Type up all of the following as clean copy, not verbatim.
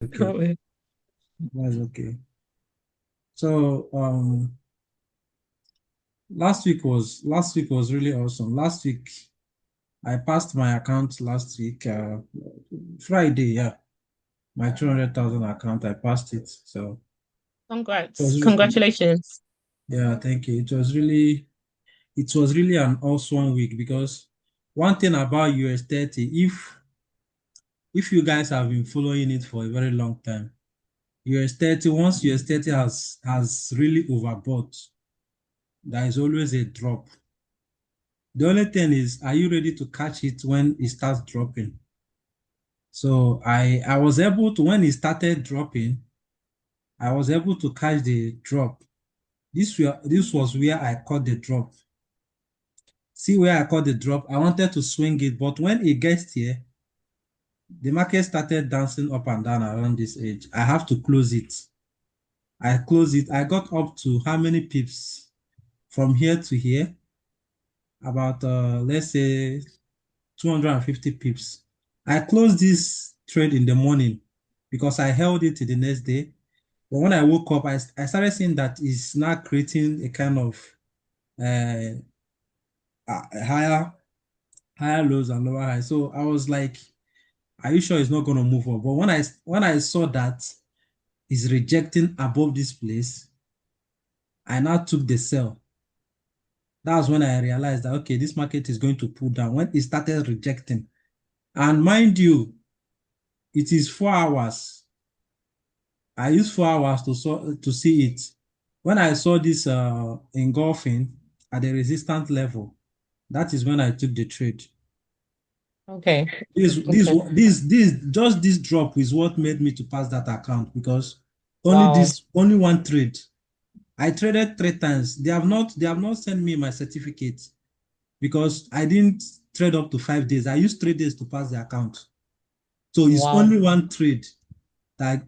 Okay, Probably. that's okay. So last week was really awesome. Last week I passed my account last week, Friday, yeah. My 200,000 account, I passed it. So it Congrats. was really, Congratulations. yeah, thank you. It was really an awesome week because one thing about US30, if you guys have been following it for a very long time, US30, once US30 has really overbought, there is always a drop. The only thing is, are you ready to catch it when it starts dropping? So I was able to, when it started dropping, I was able to catch the drop. This was where I caught the drop. See where I caught the drop? I wanted to swing it, but when it gets here, the market started dancing up and down around this edge. I have to close it. I closed it. I got up to how many pips from here to here? About let's say 250 pips. I closed this trade in the morning because I held it to the next day. But when I woke up, I started seeing that it's now creating a kind of uh, higher lows and lower highs. So I was like, are you sure it's not going to move up? But when I saw that it's rejecting above this place, I now took the sell. That's when I realized that okay, this market is going to pull down. When it started rejecting, and mind you, it is 4 hours. I used 4 hours to see it. When I saw this engulfing at the resistance level, that is when I took the trade. Okay. Okay. Just this drop is what made me to pass that account because Wow. only one trade. I traded 3 times. They have not sent me my certificate because I didn't trade up to 5 days. I used 3 days to pass the account. So it's Wow. only one trade that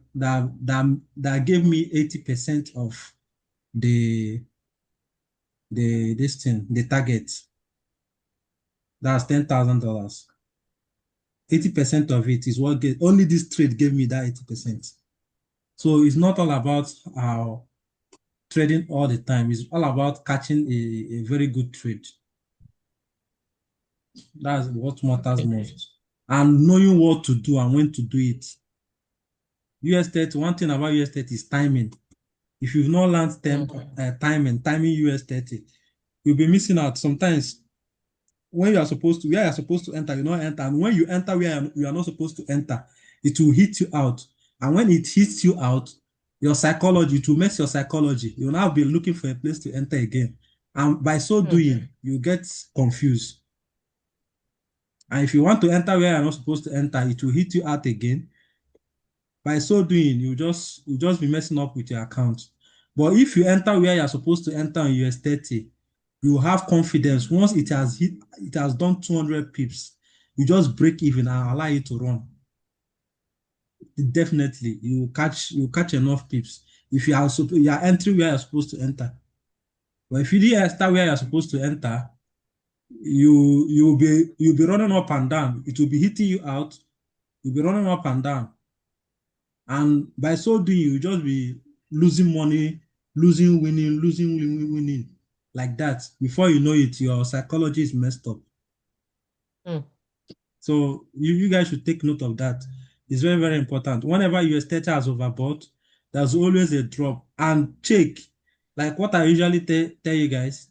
gave me 80% of the the target. That's $10,000. 80% of it is what only this trade gave me that 80%. So it's not all about trading all the time. It's all about catching a very good trade. That's what matters Okay. most. And knowing what to do and when to do it. US30, one thing about US30 is timing. If you've not learned Mm. timing US30, you'll be missing out. Sometimes when you are supposed to, where you're supposed to enter, you not enter. And when you enter where you are not supposed to enter, it will hit you out. And when it hits you out, your psychology, it will mess your psychology. You'll now be looking for a place to enter again. And by so Mm. doing, you get confused. And if you want to enter where you're not supposed to enter, it will hit you out again. By so doing, you just be messing up with your account. But if you enter where you're supposed to enter on US30, you have confidence. Once it has done 200 pips, you just break even and allow it to run. Definitely, you catch enough pips. If you are entering where you're supposed to enter. But if you didn't enter where you're supposed to enter, you'll be running up and down. It will be hitting you out. You'll be running up and down. And by so doing, you just be losing money, losing, winning, like that. Before you know it, your psychology is messed up. Mm. So you guys should take note of that. It's very, very important. Whenever your status has overbought, there's always a drop. And check, like what I usually tell you guys,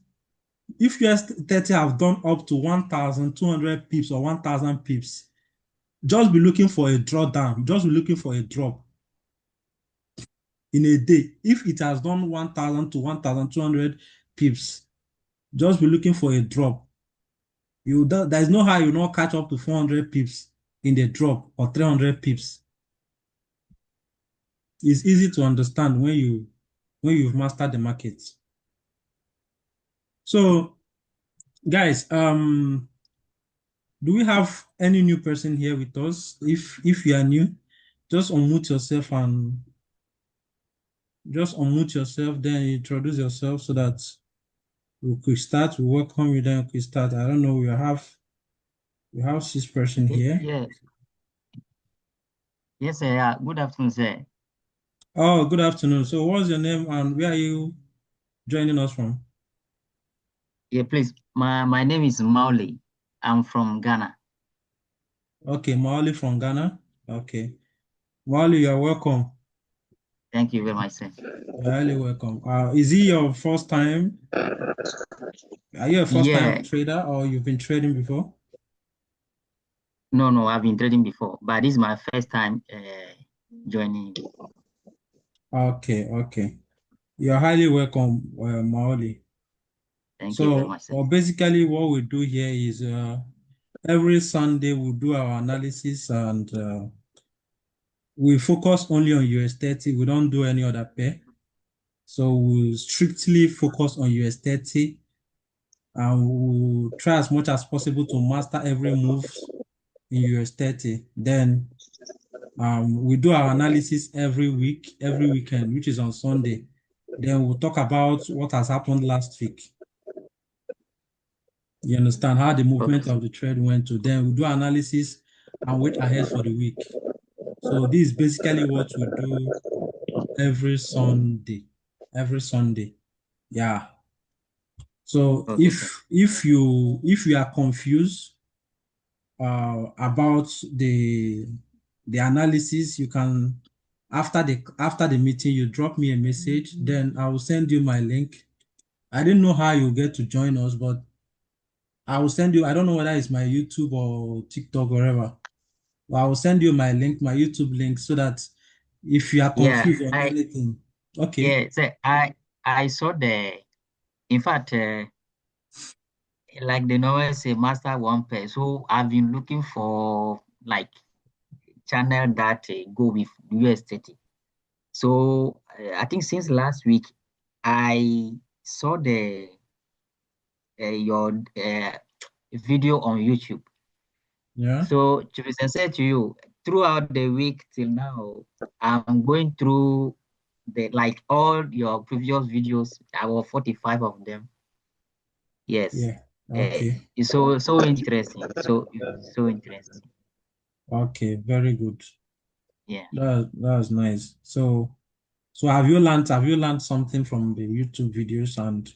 if US30 have done up to 1,200 pips or 1,000 pips, just be looking for a drawdown. Just be looking for a drop in a day. If it has done 1,000 to 1,200 pips, just be looking for a drop. There's no how you not catch up to 400 pips in the drop or 300 pips. It's easy to understand when you've mastered the market. So, guys, do we have any new person here with us? If you are new, just unmute yourself and then introduce yourself so that we could start. We welcome you, then we could start. I don't know. We have 6 person here. Yeah, Yes, sir. Yeah. Good afternoon, sir. Oh, good afternoon. So, what's your name and where are you joining us from? Yeah, please. My name is Mauli. I'm from Ghana. Okay, Maoli from Ghana. Okay, Maoli, you're welcome. Thank you very much, sir. You're highly welcome. Is it your first time? Are you a first time Yeah. trader or you've been trading before? No, no, I've been trading before, but this is my first time joining. Okay, okay. You're highly welcome, Maoli. Thank you very So, much, sir. basically, what we do here is every Sunday we do our analysis and we focus only on US30. We don't do any other pair. So we strictly focus on US30 and we'll try as much as possible to master every move in US30. Then we do our analysis every week, every weekend, which is on Sunday. Then we'll talk about what has happened last week. You understand how the Okay, movement sir. of the trade went to. Then we do analysis and wait ahead for the week. So this is basically what we do every Sunday. Every Sunday. Yeah. So Okay, sir. if you are confused about the analysis, you can after the meeting you drop me a message. Then I will send you my link. I didn't know how you get to join us, but I will send you. I don't know whether it's my YouTube or TikTok or wherever. But I will send you my link, my YouTube link, so that if you are Yeah, confused on anything, okay. yeah, sir. I saw in fact, like the novel say, master one pair. So I've been looking for like channel that go with US30. So I think since last week, I saw the your video on YouTube. Yeah. So to be sincere to you, throughout the week till now, I'm going through the like all your previous videos. About 45 of them. Yes. Yeah. Uh, Okay. it's so interesting. So interesting. Okay. Very good. Yeah. That's nice. So have you learned something from the YouTube videos and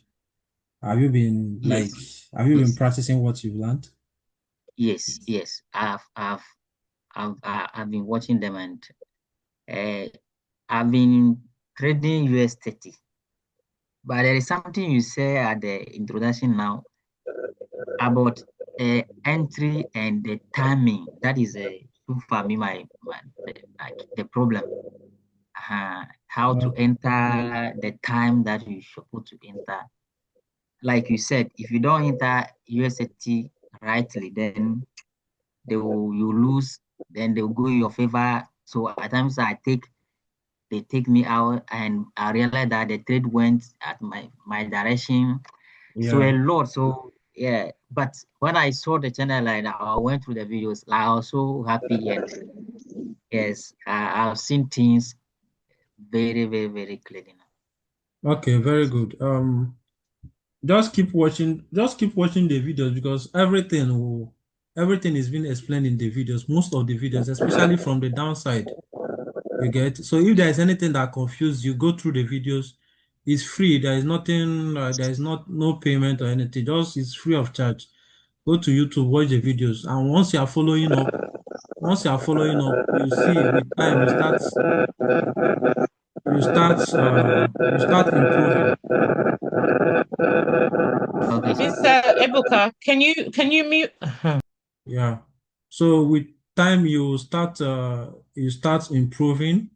have you been like Yes. have you been Yes. practicing what you've learned? Yes. Yes. I've been watching them and uh, I've been trading US30. But there is something you say at the introduction now about entry and the timing. That is too for me like the problem. How to Oh, enter the time that you supposed to enter. Like you said, if you don't enter UST rightly, then you lose. Then they will go in your favor. So at times they take me out, and I realize that the trade went at my direction. So a yeah. lot. So yeah, but when I saw the channel and I went through the videos, like, I was so happy. And yes, I've seen things very clearly now. Okay, very good. Just keep watching the videos because everything is being explained in the videos, most of the videos, especially from the downside. You get so if there is anything that confuses you, go through the videos. It's free. There is nothing. There is not no payment or anything. Just it's free of charge. Go to YouTube, watch the videos, and once you are following up, you see with time you start improving. Okay, sir. Mr. Ebuka, can you mute? Yeah. So with time you start improving,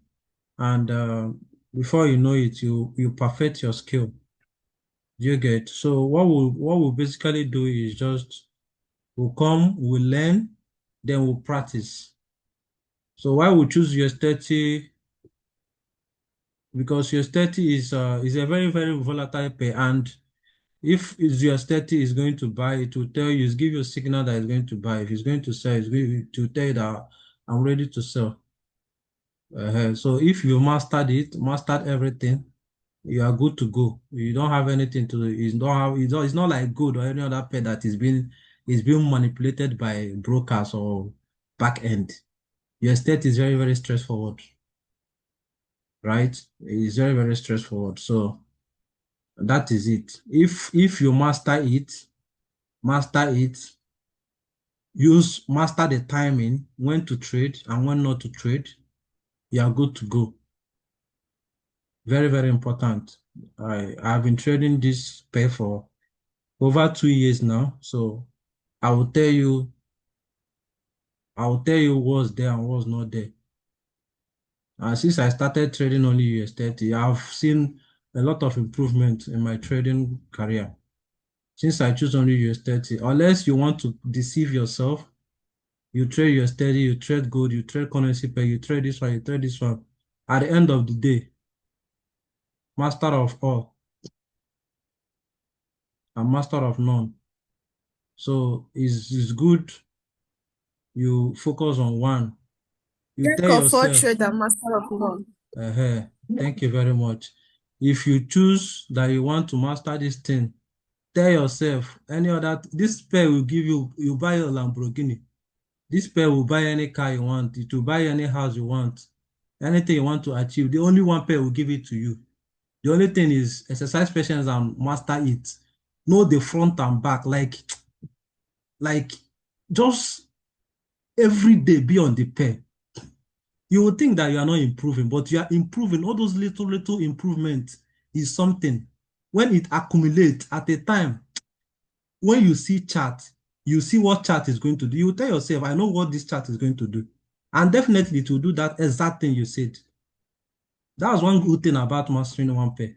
and before you know it, you perfect your skill. You get so what we'll basically do is just we'll come, we'll learn, then we'll practice. So why we choose US30 because US30 is a very, very volatile pair. And if it's US30 is going to buy, it will tell you, it's give you a signal that it's going to buy. If it's going to sell, it's going to tell you that I'm ready to sell. So if you mastered everything, you are good to go. You don't have anything to you don't have it's not like good or any other pet that is being manipulated by brokers or back end. US30 is very, very straightforward, right? It's very, very straightforward. So that is it. If you master it, master the timing, when to trade and when not to trade, you are good to go. Very, very important. I've been trading this pair for over 2 years now. So I will tell you, what's there and what's not there. And since I started trading only US30, I've seen a lot of improvement in my trading career. Since I choose only US30, unless you want to deceive yourself, you trade US30, you trade gold, you trade currency pair, you trade this one, you trade this one. At the end of the day, master of all and master of none. So it's good you focus on one. You Jack tell of all yourself, trade and master of none. thank you very much. If you choose that you want to master this thing, tell yourself any other this pair will give you, you buy a Lamborghini. This pair will buy any car you want, it will buy any house you want, anything you want to achieve. The only one pair will give it to you. The only thing is exercise patience and master it. Know the front and back, like just every day be on the pair. You will think that you are not improving, but you are improving. All those little improvements is something. When it accumulates at a time, when you see chart, you see what chart is going to do. You tell yourself, I know what this chart is going to do. And definitely to do that exact thing you said. That's one good thing about mastering one pair.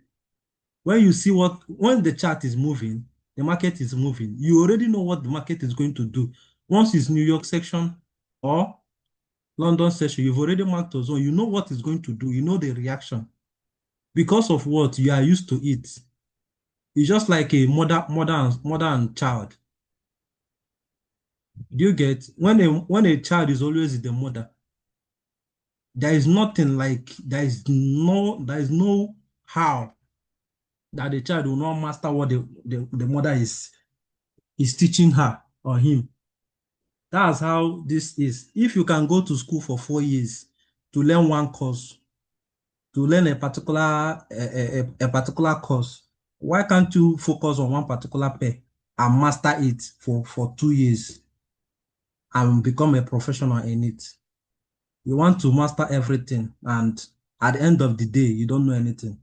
When you see when the chart is moving, the market is moving, you already know what the market is going to do. Once it's New York section or London session, you've already marked the zone. You know what it's going to do. You know the reaction. Because of what you are used to it. It's just like a mother and child. Do you get when a child is always with the mother? There is nothing like there is no how that the child will not master what the mother is teaching her or him. That's how this is. If you can go to school for 4 years to learn one course, to learn a particular course, why can't you focus on one particular pair and master it for 2 years and become a professional in it? You want to master everything, and at the end of the day, you don't know anything,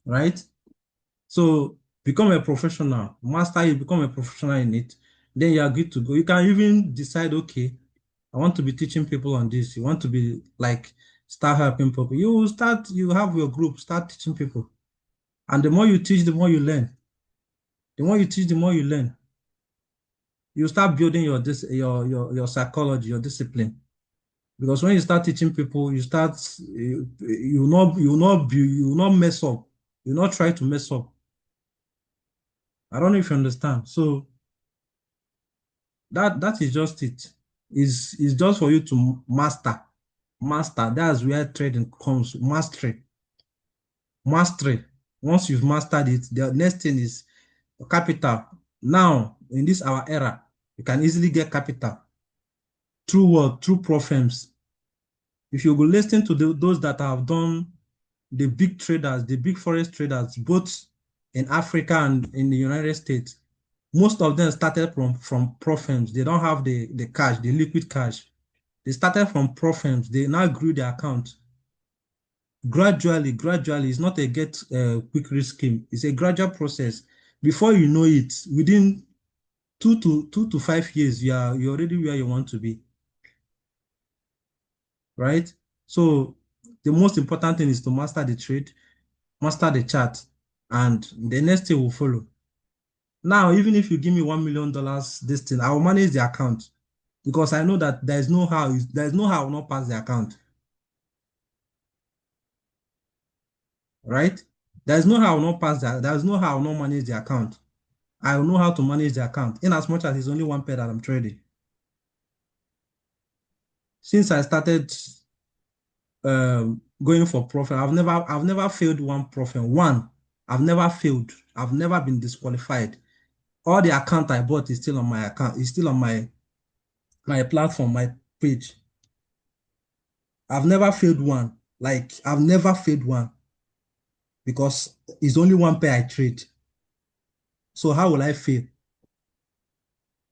right? So become a professional, master it, become a professional in it, then you are good to go. You can even decide, okay, I want to be teaching people on this. You want to be like, start helping people. You have your group, start teaching people. And the more you teach, the more you learn. The more you teach, the more you learn. You start building your psychology, your discipline. Because when you start teaching people, you will not mess up. You will not try to mess up. I don't know if you understand. So that is just it. Is just for you to master. Master. That's where trading comes. Mastery. Mastery. Once you've mastered it, the next thing is capital. Now, in this our era, you can easily get capital through what? Through pro firms. If you go listen to those that have done, the big traders, the big forex traders, both in Africa and in the United States, most of them started from pro firms. They don't have the cash, the liquid cash. They started from pro firms. They now grew their account. Gradually, it's not a get quick risk scheme. It's a gradual process. Before you know it, within 2 to 5 years, you're already where you want to be, right? So the most important thing is to master the trade, master the chart, and the next thing will follow. Now, even if you give me $1 million, this thing, I will manage the account because I know that there's no how I will not pass the account, right? There's no how I will not pass that. There's no how I will not manage the account. I will know how to manage the account in as much as it's only one pair that I'm trading. Since I started going for profit, I've never failed one profit. I've never failed. I've never been disqualified. All the account I bought is still on my account. It's still on my platform. page. I've never failed one. Like I've never failed one because it's only one pair I trade. So how will I fail?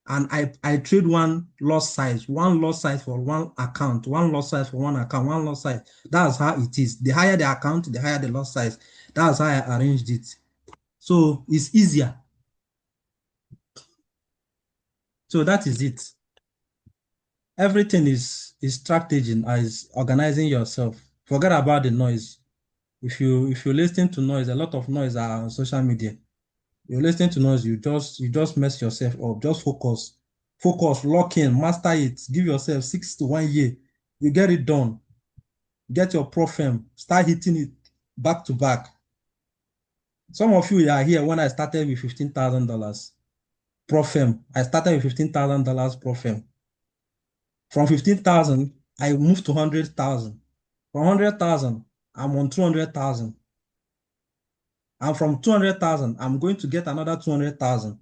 And I trade one loss size for one account, one loss size for one account, one loss size. That's how it is. The higher the account, the higher the loss size. That's how I arranged it. So it's easier. So that is it. Everything is strategy, is organizing yourself. Forget about the noise. If you listen to noise, a lot of noise are on social media. You're listening to noise, you just mess yourself up. Just focus. Focus, lock in, master it. Give yourself 6 to 1 year. You get it done. Get your pro firm. Start hitting it back to back. Some of you are here when I started with $15,000 pro firm. I started with $15,000 pro firm. From 15,000, I moved to 100,000. From 100,000, I'm on 200,000. And from 200,000, I'm going to get another 200,000.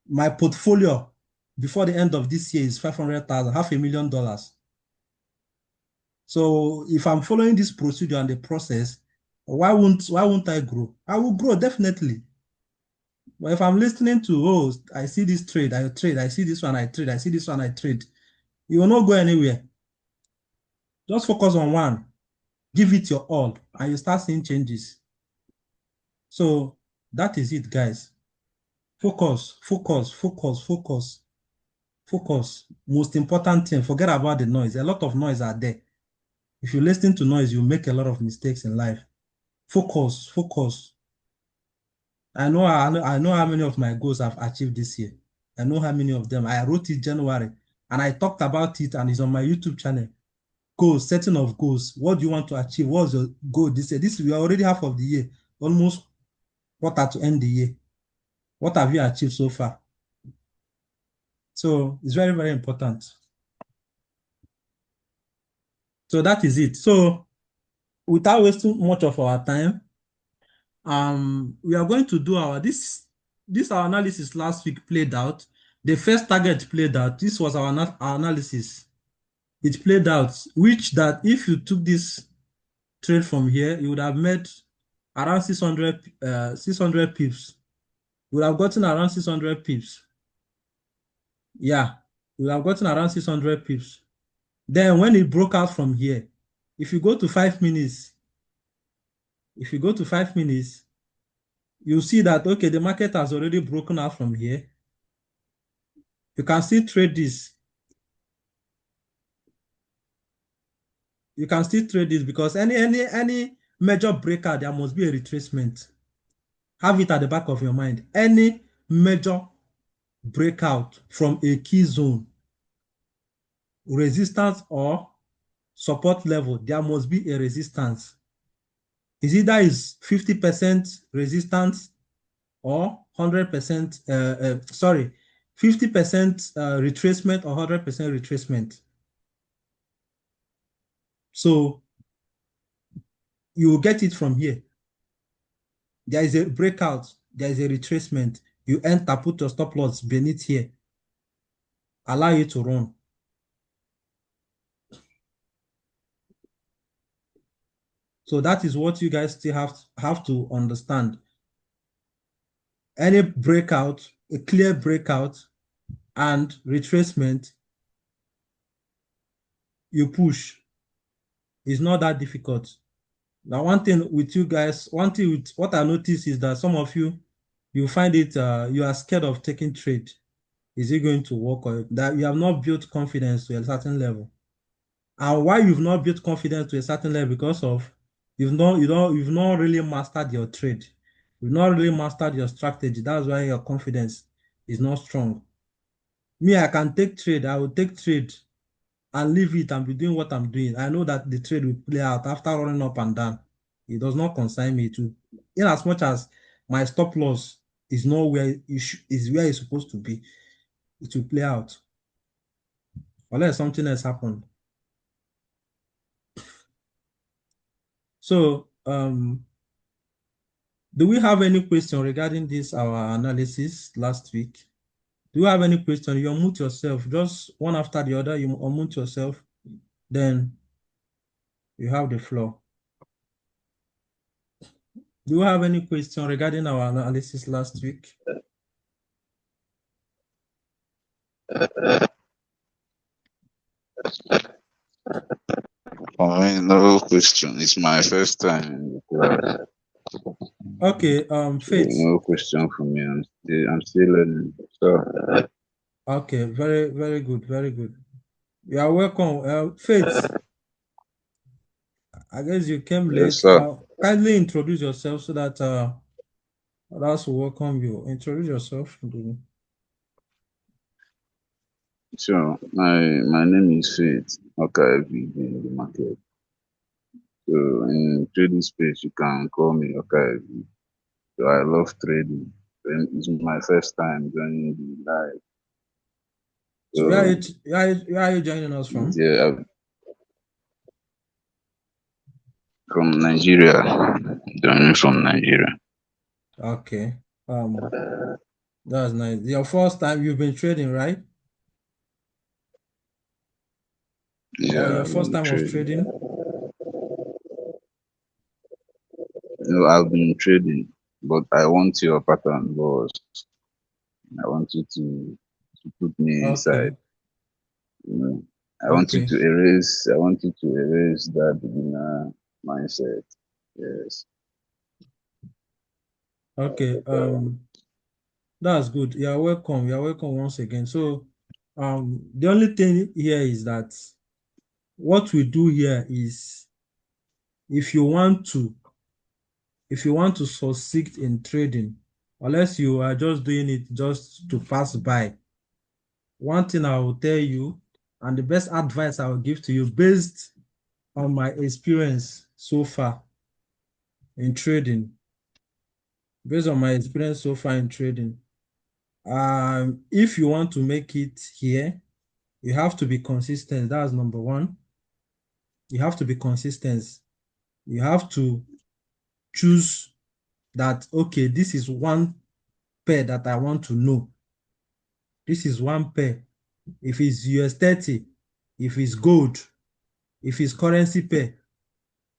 My portfolio before the end of this year is 500,000, $500,000. So if I'm following this procedure and the process, why won't I grow? I will grow definitely. But if I'm listening to, oh, I see this trade, I trade, I see this one, I trade, I see this one, I trade, you will not go anywhere. Just focus on one, give it your all, and you start seeing changes. So that is it, guys. Focus, focus, focus, focus, focus. Most important thing, forget about the noise. A lot of noise are there. If you listen to noise, you make a lot of mistakes in life. Focus, focus. I know how many of my goals I've achieved this year. I know how many of them. I wrote it January and I talked about it and it's on my YouTube channel. Goals, setting of goals. What do you want to achieve? What's your goal this year? We are already half of the year, almost quarter to end the year. What have you achieved so far? So it's very, very important. So that is it. So without wasting much of our time, we are going to do our analysis last week played out. The first target played out. This was our analysis. It played out, which that if you took this trade from here, you would have made around 600 pips. You would have gotten around 600 pips. Yeah, you would have gotten around 600 pips. Then when it broke out from here, if you go to 5 minutes, if you go to 5 minutes, you see that, okay, the market has already broken out from here. You can still trade this. You can still trade this because any major breakout, there must be a retracement. Have it at the back of your mind. Any major breakout from a key zone, resistance or support level, there must be a resistance. Is either is 50% resistance or 100%, 50% retracement or 100% retracement. So you will get it from here. There is a breakout, there is a retracement. You enter, put your stop loss beneath here, allow you to run. So that is what you guys still have to understand. Any breakout, a clear breakout and retracement, you push. It's not that difficult. Now, one thing with you guys, one thing with what I notice is that some of you find it, you are scared of taking trade. Is it going to work, or that you have not built confidence to a certain level? And why you've not built confidence to a certain level? Because of you've not really mastered your trade. You've not really mastered your strategy. That's why your confidence is not strong. Me, I can take trade. I will take trade and leave it and be doing what I'm doing. I know that the trade will play out after running up and down. It does not concern me to, in as much as my stop loss is not where is where it's supposed to be, it will play out. Unless something else happened. So do we have any question regarding this our analysis last week? Do you have any question? You unmute yourself, just one after the other. You unmute yourself, then you have the floor. Do you have any question regarding our analysis last week? For me, no question. It's my first time in the class. Okay, So Faith. no question for me. I'm still learning. So Okay, very good, very good. You are welcome. Faith, I guess you came yes, late. sir. Kindly introduce yourself so that others will welcome you. Introduce yourself. So my name is Faith. Okay, in the market. So in trading space, you can call me Okay. So I love trading. And it's my first time joining the live. So where are So you, where are you joining us from? yeah, I'm from Nigeria. Joining from Nigeria. Okay. That's nice. Your first time you've been trading, right? Or Yeah, your I've first been time of trading. trading? No, I've been trading, but I want your pattern, boss. I want you to put me Okay. inside. You know, I want you Okay. to erase. I want you to erase that beginner mindset. Yes. Okay. That's good. You're welcome. You're welcome once again. So the only thing here is that what we do here is if you want to succeed in trading, unless you are just doing it just to pass by, one thing I will tell you, and the best advice I will give to you based on my experience so far in trading, if you want to make it here, you have to be consistent. That's number one. You have to be consistent. You have to choose that, okay, this is one pair that I want to know. This is one pair. If it's US30, if it's gold, if it's currency pair,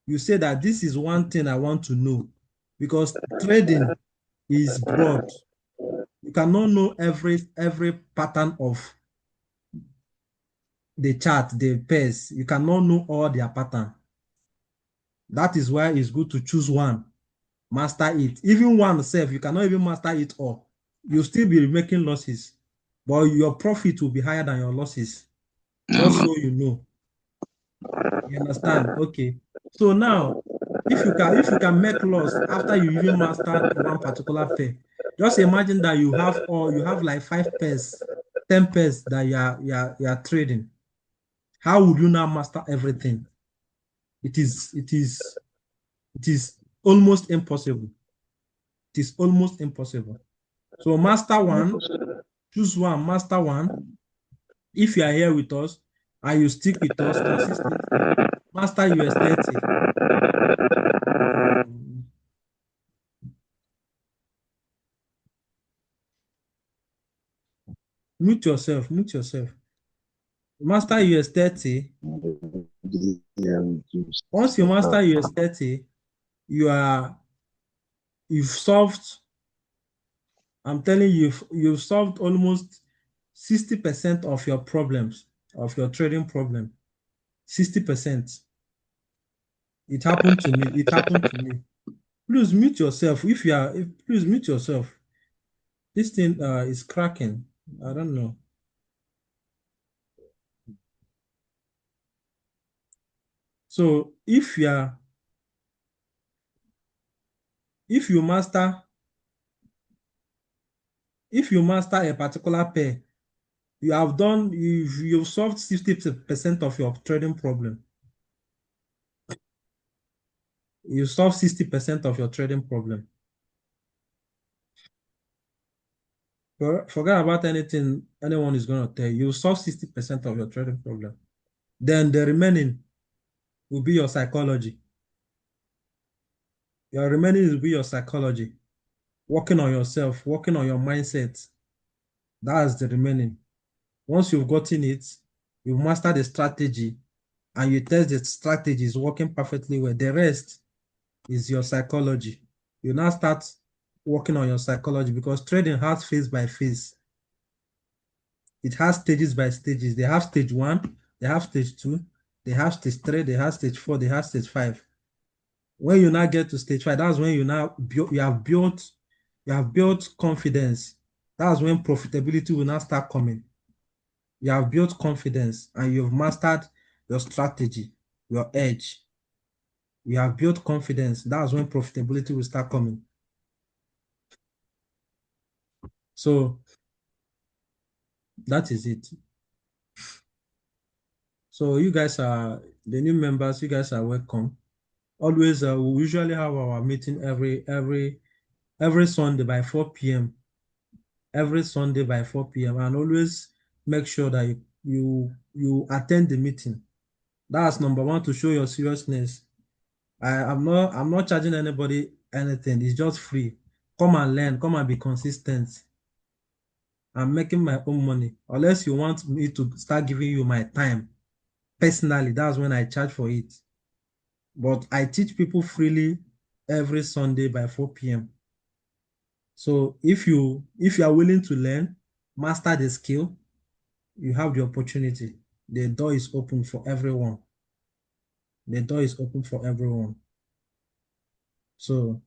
you say that this is one thing I want to know, because trading is broad. You cannot know every pattern of the chart, the pairs. You cannot know all their pattern. That is why it's good to choose one, master it. Even one self, you cannot even master it all. You'll still be making losses, but your profit will be higher than your losses. Just so you know. You understand? Okay. So now, if you can make loss after you even mastered one particular pair, just imagine that you have like 5 pairs, 10 pairs that you are trading. How would you now master everything? It is it is it is almost impossible. It is almost impossible. So master one, choose one, master one. If you are here with us and you stick with us consistently, master US30. Um, Mute yourself, mute yourself. Master US30. Yeah, Once you master US30, you are you've solved, I'm telling you, you've solved almost 60% of your problems, of your trading problem. 60%. It happened to me. It happened to me. Please mute yourself. Please mute yourself. This thing is cracking. I don't know. So if you master if you master a particular pair, you've solved 60% of your trading problem. You solve 60% of your trading problem. Forget about anything anyone is going to tell you. You solve 60% of your trading problem. Then the remaining will be your psychology. Your remaining will be your psychology. Working on yourself, working on your mindset. That's the remaining. Once you've gotten it, you've mastered the strategy and you test the strategy is working perfectly well. The rest is your psychology. You now start working on your psychology because trading has phase by phase. It has stages by stages. They have stage 1, they have stage 2, they have stage 3, they have stage 4, they have stage 5. When you now get to stage 5, that's when you have built confidence. That's when profitability will now start coming. You have built confidence and you've mastered your strategy, your edge. You have built confidence. That's when profitability will start coming. So that is it. So you guys are the new members. You guys are welcome. Always, we usually have our meeting every Sunday by 4 p.m. Every Sunday by 4 p.m. and always make sure that you attend the meeting. That's number one to show your seriousness. I'm not charging anybody anything. It's just free. Come and learn. Come and be consistent. I'm making my own money. Unless you want me to start giving you my time personally, that's when I charge for it. But I teach people freely every Sunday by 4 p.m. So if you are willing to learn, master the skill, you have the opportunity. The door is open for everyone. The door is open for everyone. So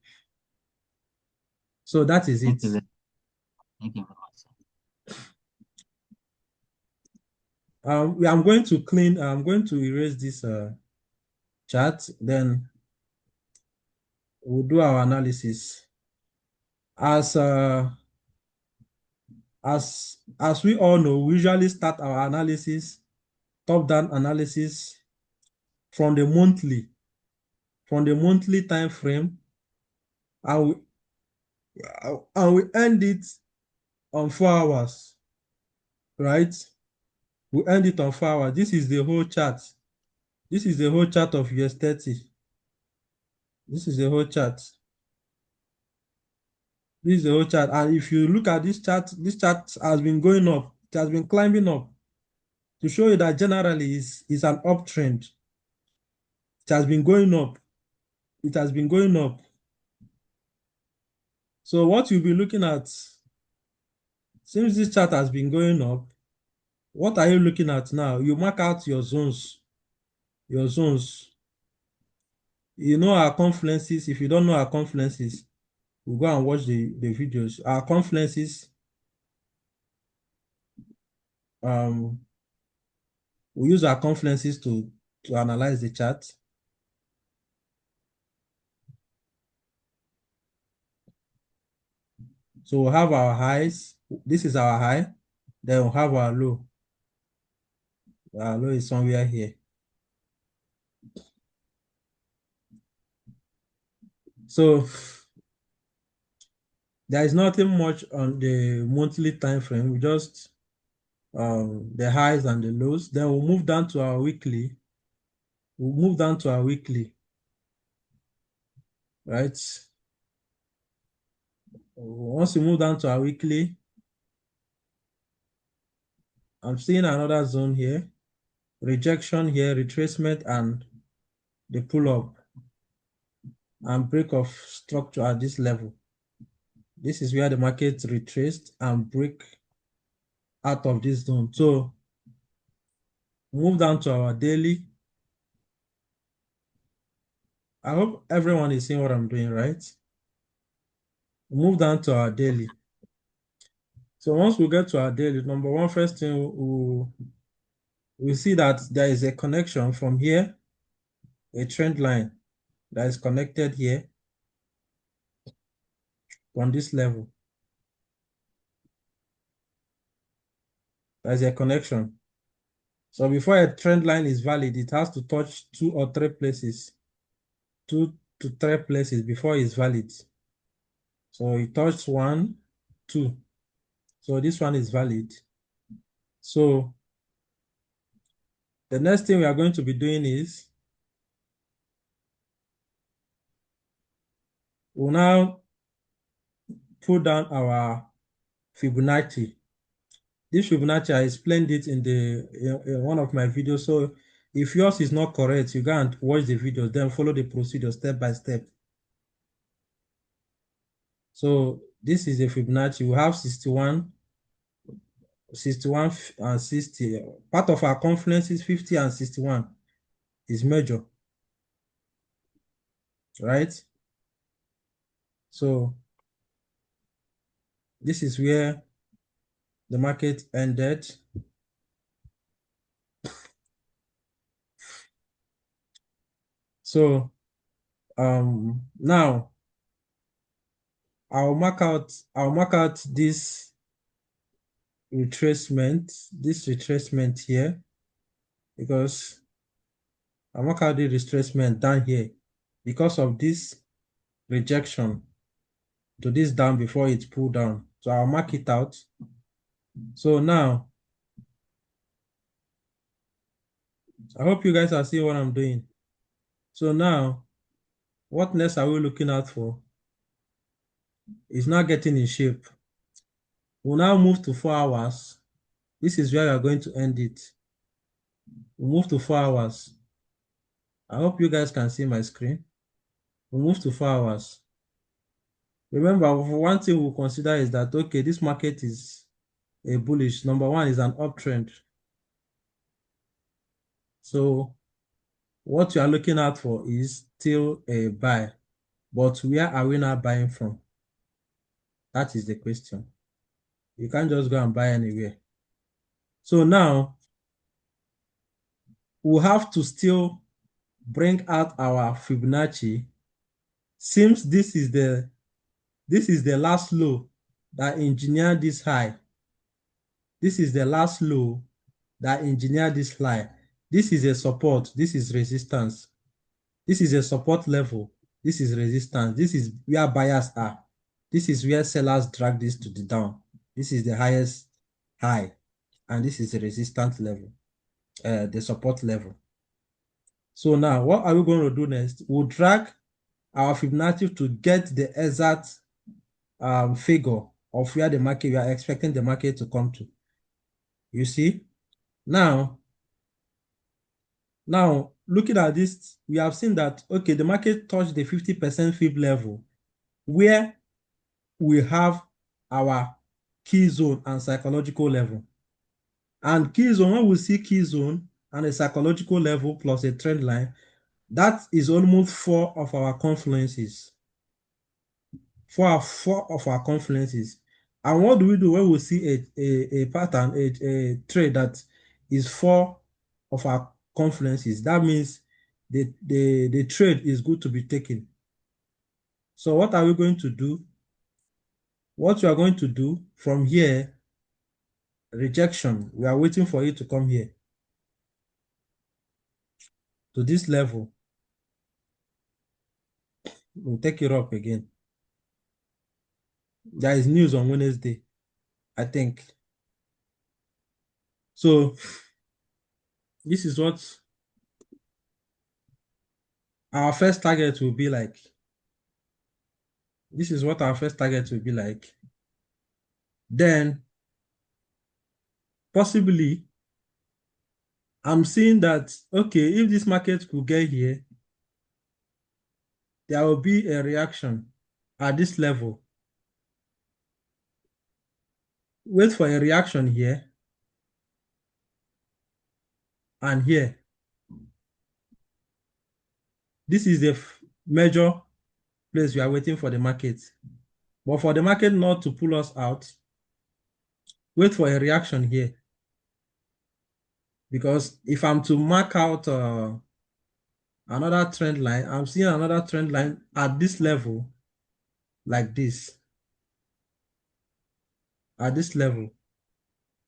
that is it. Thank you very much, sir. I'm going to erase this chart, then we'll do our analysis. As we all know, we usually start our analysis, top-down analysis from the monthly time frame, and we end it on 4 hours, right? We end it on 4 hours. This is the whole chart. This is the whole chart of US30. This is the whole chart. This is the whole chart. And if you look at this chart has been going up. It has been climbing up to show you that generally is an uptrend. It has been going up. It has been going up. So what you'll be looking at, since this chart has been going up, what are you looking at now? You mark out your zones. Your zones. You know our confluences. If you don't know our confluences, we'll go and watch the videos. Our confluences, we use our confluences to analyze the chart. So we'll have our highs. This is our high. Then we'll have our low. Our low is somewhere here. So there is nothing much on the monthly time frame. We just the highs and the lows. Then we'll move down to our weekly. We'll move down to our weekly, right? Once we move down to our weekly, I'm seeing another zone here, rejection here, retracement, and the pull-up and break of structure at this level. This is where the market retraced and break out of this zone. So move down to our daily. I hope everyone is seeing what I'm doing, right? Move down to our daily. So once we get to our daily, number one, first thing we see that there is a connection from here, a trend line that is connected here on this level. There's a connection. So before a trend line is valid, it has to touch 2 or 3 places, 2 to 3 places before it's valid. So it touched 1, 2. So this one is valid. So the next thing we are going to be doing is we'll now put down our Fibonacci. This Fibonacci, I explained it in one of my videos. So if yours is not correct, you can't watch the video, then follow the procedure step by step. So this is a Fibonacci. We have 61, 61 and 60. Part of our confluence is 50 and 61 is major, right? So this is where the market ended. So now I'll mark out this retracement here, because I'll mark out the retracement down here because of this rejection to this down before it's pulled down. So I'll mark it out. So now I hope you guys are seeing what I'm doing. So now, what next are we looking out for? It's not getting in shape. We'll now move to 4 hours. This is where we are going to end it. We'll move to 4 hours. I hope you guys can see my screen. We'll move to 4 hours. Remember, one thing we'll consider is that, okay, this market is a bullish. Number one is an uptrend. So what you are looking out for is still a buy. But where are we now buying from? That is the question. You can't just go and buy anywhere. So now we'll have to still bring out our Fibonacci. Since this is the last low that engineered this high. This is the last low that engineered this high. This is a support. This is resistance. This is a support level. This is resistance. This is where buyers are. This is where sellers drag this to the down. This is the highest high. And this is the resistance level, the support level. So now, what are we going to do next? We'll drag our Fibonacci to get the exact figure of where the market, we are expecting the market to come to. You see? Now, looking at this, we have seen that, okay, the market touched the 50% Fib level, where we have our key zone and psychological level. And key zone, when we see key zone and a psychological level plus a trend line, that is almost 4 of our confluences. 4 of our confluences. And what do we do when we see a pattern, a trade that is 4 of our confluences? That means the trade is good to be taken. So what are we going to do? What you are going to do from here, rejection, we are waiting for it to come here to this level. We'll take it up again. There is news on Wednesday, I think. So this is what our first target will be like. This is what our first target will be like. Then, possibly, I'm seeing that, okay, if this market could get here, there will be a reaction at this level. Wait for a reaction here and here. This is the major place we are waiting for the market. But for the market not to pull us out, wait for a reaction here. Because if I'm to mark out another trend line, I'm seeing another trend line at this level, like this. At this level.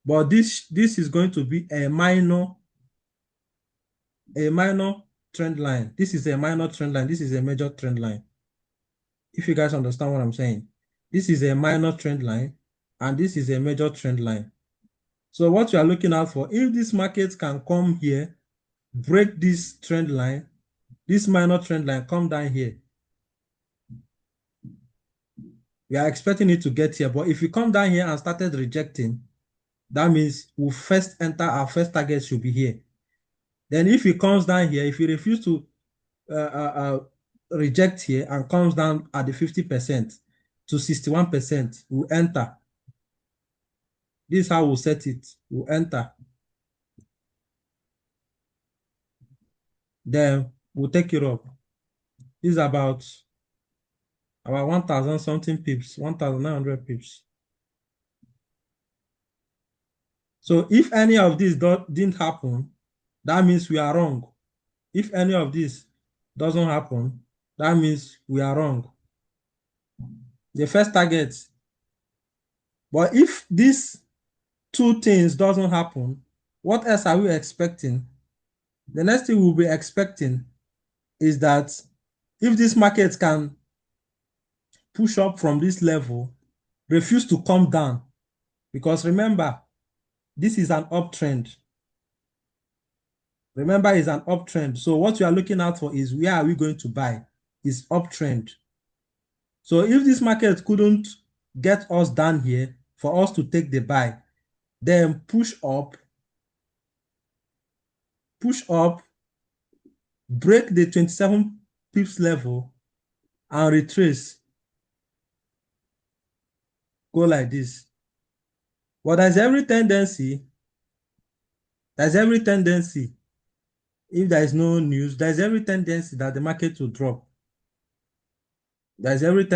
But this is going to be a minor trend line. This is a minor trend line. This is a major trend line. If you guys understand what I'm saying. This is a minor trend line, and this is a major trend line. So what you are looking out for, if this market can come here, break this trend line, this minor trend line, come down here. We are expecting it to get here, but if you come down here and started rejecting, that means we'll first enter, our first target should be here. Then if it comes down here, if you refuse to reject here and comes down at the 50% to 61%, we'll enter. This is how we'll set it. We'll enter. Then we'll take it up. This is about 1,000 something pips, 1,900 pips. So if any of this didn't happen, that means we are wrong. If any of this doesn't happen, that means we are wrong. The first target. But if these two things doesn't happen, what else are we expecting? The next thing we'll be expecting is that if this market can push up from this level, refuse to come down, because remember, this is an uptrend. Remember, it's an uptrend. So what we are looking out for is where are we going to buy? It's uptrend. So if this market couldn't get us down here for us to take the buy, then push up, break the 27 pips level and retrace. Go like this. But there's every tendency, if there is no news, there's every tendency that the market will drop. There's every tendency